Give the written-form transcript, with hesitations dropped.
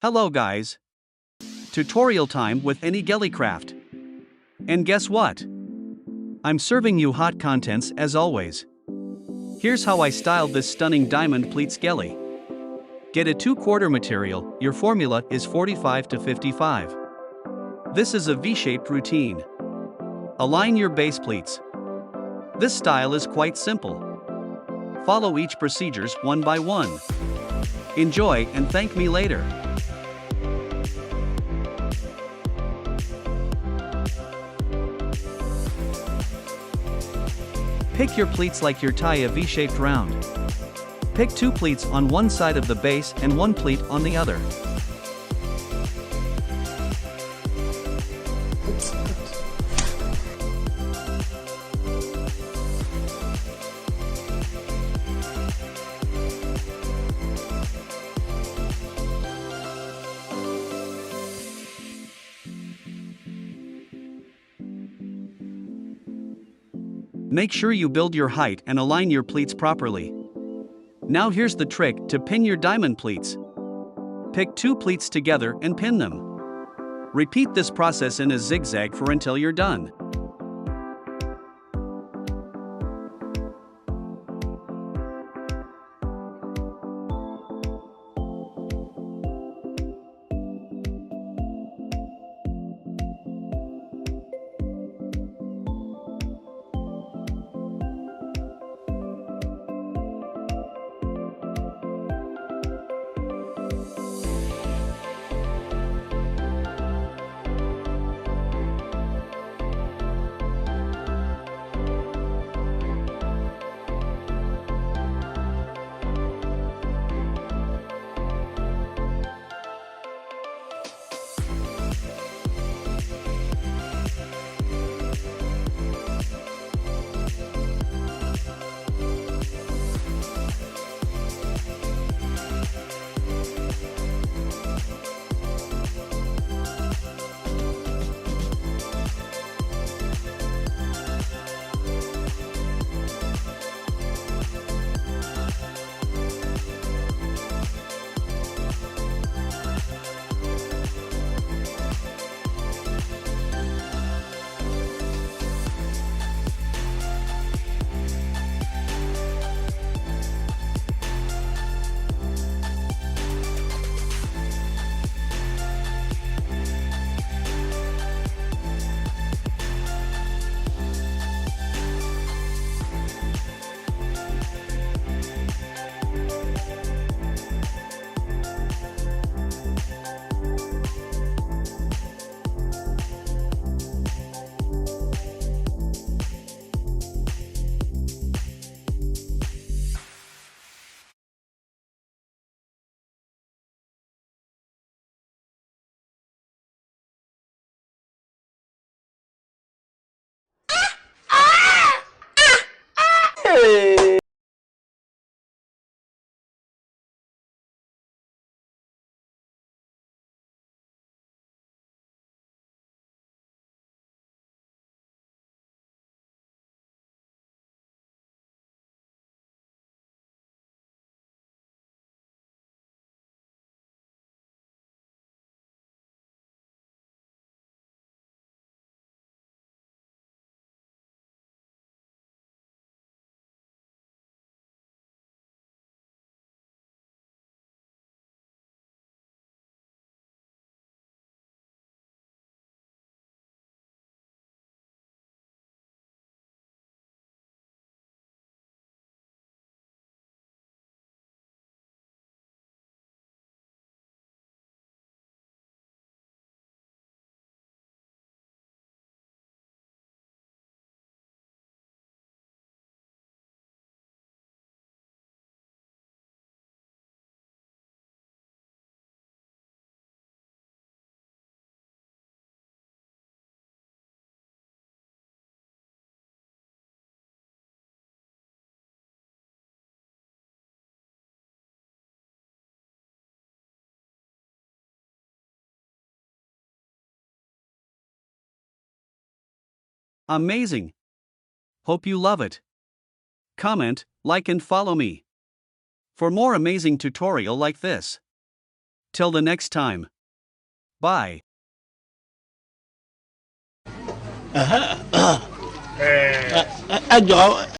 Hello guys. Tutorial time with EnnyGeleCraft. And guess what? I'm serving you hot contents as always. Here's how I styled this stunning diamond pleats gele. Get a 2/4 material, your formula is 45 to 55. This is a V-shaped routine. Align your base pleats. This style is quite simple. Follow each procedures one by one. Enjoy and thank me later. Pick your pleats like you tie a V-shaped round. Pick 2 pleats on one side of the base and 1 pleat on the other. Make sure you build your height and align your pleats properly. Now here's the trick to pin your diamond pleats. Pick 2 pleats together and pin them. Repeat this process in a zigzag for until you're done. Amazing! Hope you love it. Comment, like and follow me for more amazing tutorial like this. Till the next time. Bye. Anh Võ